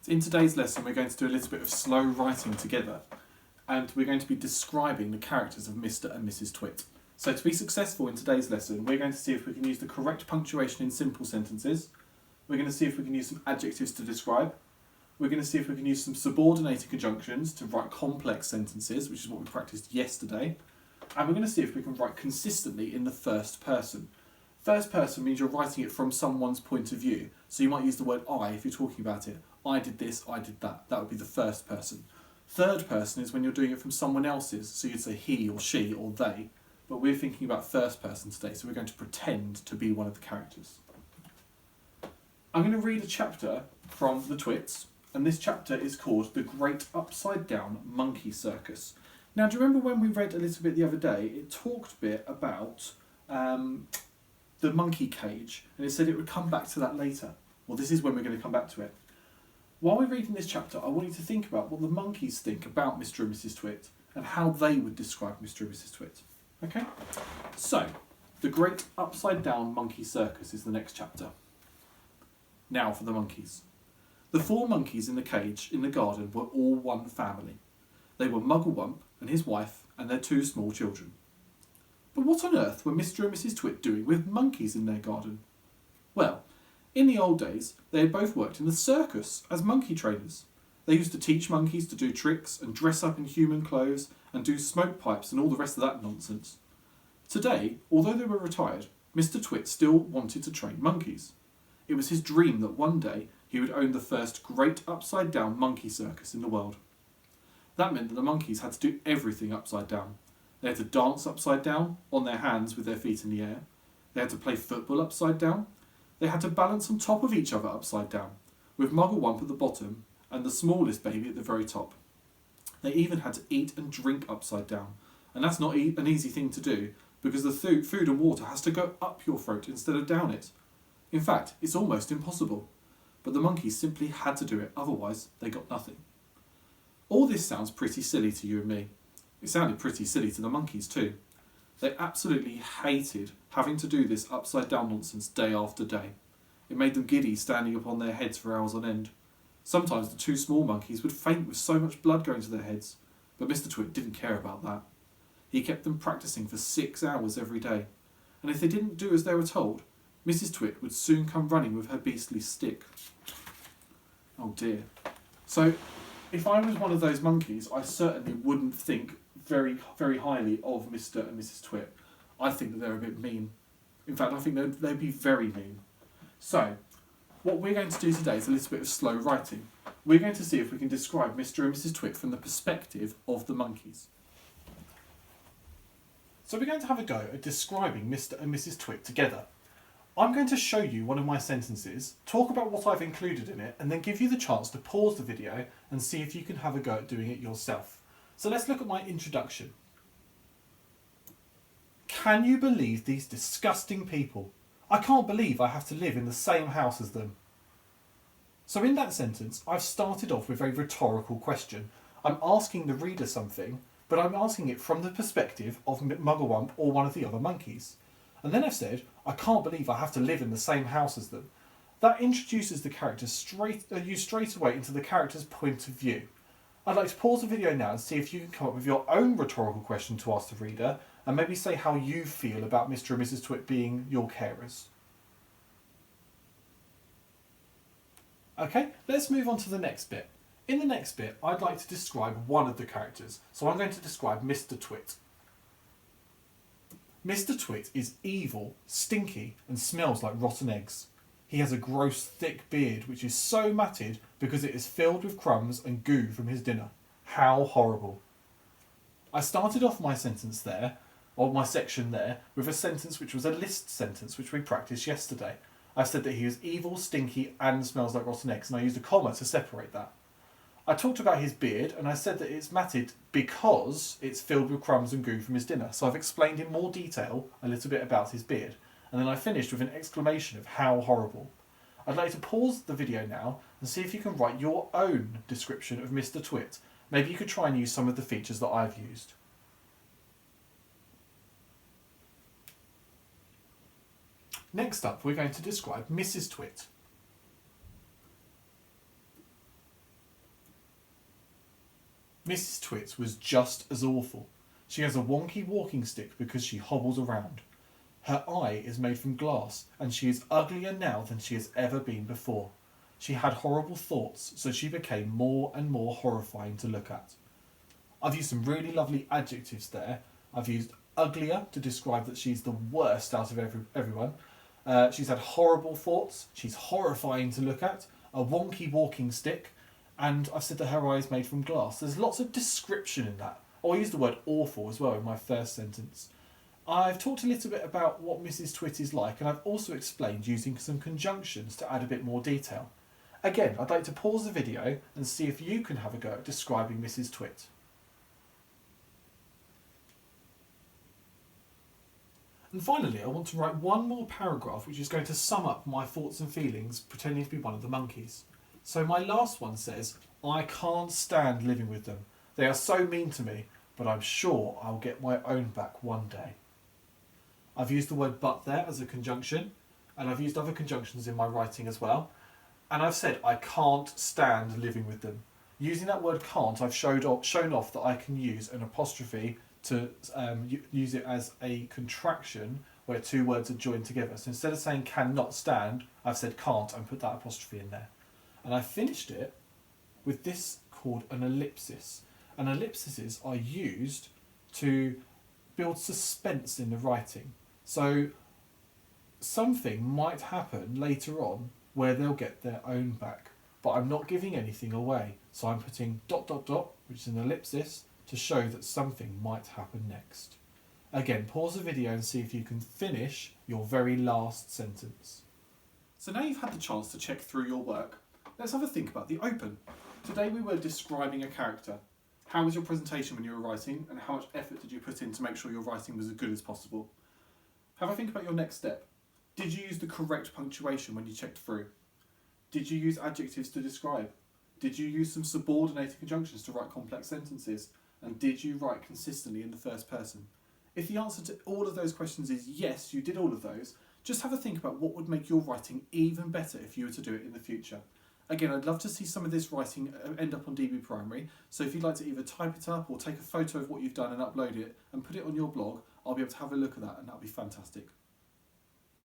In today's lesson, we're going to do a little bit of slow writing together, and we're going to be describing the characters of Mr and Mrs Twit. So to be successful in today's lesson, we're going to see if we can use the correct punctuation in simple sentences. We're going to see if we can use some adjectives to describe. We're going to see if we can use some subordinated conjunctions to write complex sentences, which is what we practiced yesterday. And we're going to see if we can write consistently in the first person. First person means you're writing it from someone's point of view. So you might use the word I if you're talking about it. I did this, I did that. That would be the first person. Third person is when you're doing it from someone else's. So you'd say he or she or they. But we're thinking about first person today, so we're going to pretend to be one of the characters. I'm going to read a chapter from the Twits, and this chapter is called The Great Upside Down Monkey Circus. Now, do you remember when we read a little bit the other day, it talked a bit about the monkey cage, and it said it would come back to that later. Well, this is when we're going to come back to it. While we're reading this chapter, I want you to think about what the monkeys think about Mr and Mrs Twit, and how they would describe Mr and Mrs Twit. Okay? So, The Great Upside Down Monkey Circus is the next chapter. Now for the monkeys. The 4 monkeys in the cage in the garden were all one family. They were Mugglewump and his wife and their 2 small children. But what on earth were Mr and Mrs Twit doing with monkeys in their garden? Well, in the old days, they had both worked in the circus as monkey trainers. They used to teach monkeys to do tricks and dress up in human clothes and do smoke pipes and all the rest of that nonsense. Today, although they were retired, Mr Twit still wanted to train monkeys. It was his dream that one day he would own the first great upside-down monkey circus in the world. That meant that the monkeys had to do everything upside down. They had to dance upside down, on their hands with their feet in the air. They had to play football upside down. They had to balance on top of each other upside down, with Mugglewump at the bottom and the smallest baby at the very top. They even had to eat and drink upside down, and that's not an easy thing to do because the food and water has to go up your throat instead of down it. In fact, it's almost impossible. But the monkeys simply had to do it, otherwise they got nothing. All this sounds pretty silly to you and me. It sounded pretty silly to the monkeys too. They absolutely hated having to do this upside down nonsense day after day. It made them giddy standing upon their heads for hours on end. Sometimes the 2 small monkeys would faint with so much blood going to their heads, but Mr Twit didn't care about that. He kept them practising for 6 hours every day, and if they didn't do as they were told, Mrs Twit would soon come running with her beastly stick. Oh dear. So, if I was one of those monkeys, I certainly wouldn't think very, very highly of Mr and Mrs Twit. I think that they're a bit mean. In fact, I think they'd be very mean. So, what we're going to do today is a little bit of slow writing. We're going to see if we can describe Mr and Mrs Twit from the perspective of the monkeys. So we're going to have a go at describing Mr and Mrs Twit together. I'm going to show you one of my sentences, talk about what I've included in it, and then give you the chance to pause the video and see if you can have a go at doing it yourself. So let's look at my introduction. Can you believe these disgusting people? I can't believe I have to live in the same house as them. So in that sentence, I've started off with a rhetorical question. I'm asking the reader something, but I'm asking it from the perspective of Mugglewump or one of the other monkeys. And then I've said, I can't believe I have to live in the same house as them. That introduces the character straight away into the character's point of view. I'd like to pause the video now and see if you can come up with your own rhetorical question to ask the reader, and maybe say how you feel about Mr and Mrs Twit being your carers. Okay, let's move on to the next bit. In the next bit, I'd like to describe one of the characters, so I'm going to describe Mr Twit. Mr Twit is evil, stinky, and smells like rotten eggs. He has a gross, thick beard which is so matted because it is filled with crumbs and goo from his dinner. How horrible. I started off my sentence there, or my section there, with a sentence which was a list sentence which we practiced yesterday. I said that he is evil, stinky, and smells like rotten eggs, and I used a comma to separate that. I talked about his beard, and I said that it's matted because it's filled with crumbs and goo from his dinner. So I've explained in more detail a little bit about his beard. And then I finished with an exclamation of how horrible. I'd like to pause the video now and see if you can write your own description of Mr Twit. Maybe you could try and use some of the features that I've used. Next up, we're going to describe Mrs Twit. Mrs Twit was just as awful. She has a wonky walking stick because she hobbles around. Her eye is made from glass, and she is uglier now than she has ever been before. She had horrible thoughts, so she became more and more horrifying to look at. I've used some really lovely adjectives there. I've used uglier to describe that she's the worst out of everyone. She's had horrible thoughts. She's horrifying to look at. A wonky walking stick. And I've said that her eye is made from glass. There's lots of description in that. Oh, I used the word awful as well in my first sentence. I've talked a little bit about what Mrs Twit is like, and I've also explained using some conjunctions to add a bit more detail. Again, I'd like to pause the video and see if you can have a go at describing Mrs Twit. And finally, I want to write one more paragraph which is going to sum up my thoughts and feelings pretending to be one of the monkeys. So my last one says, I can't stand living with them. They are so mean to me, but I'm sure I'll get my own back one day. I've used the word but there as a conjunction, and I've used other conjunctions in my writing as well. And I've said I can't stand living with them. Using that word can't, I've shown off that I can use an apostrophe to use it as a contraction where two words are joined together. So instead of saying cannot stand, I've said can't and put that apostrophe in there. And I finished it with this called an ellipsis. And ellipses are used to build suspense in the writing. So something might happen later on where they'll get their own back, but I'm not giving anything away. So I'm putting ... which is an ellipsis, to show that something might happen next. Again, pause the video and see if you can finish your very last sentence. So now you've had the chance to check through your work, let's have a think about the open. Today we were describing a character. How was your presentation when you were writing, and how much effort did you put in to make sure your writing was as good as possible? Have a think about your next step. Did you use the correct punctuation when you checked through? Did you use adjectives to describe? Did you use some subordinated conjunctions to write complex sentences? And did you write consistently in the first person? If the answer to all of those questions is yes, you did all of those, just have a think about what would make your writing even better if you were to do it in the future. Again, I'd love to see some of this writing end up on DB Primary, so if you'd like to either type it up or take a photo of what you've done and upload it and put it on your blog, I'll be able to have a look at that, and that'll be fantastic.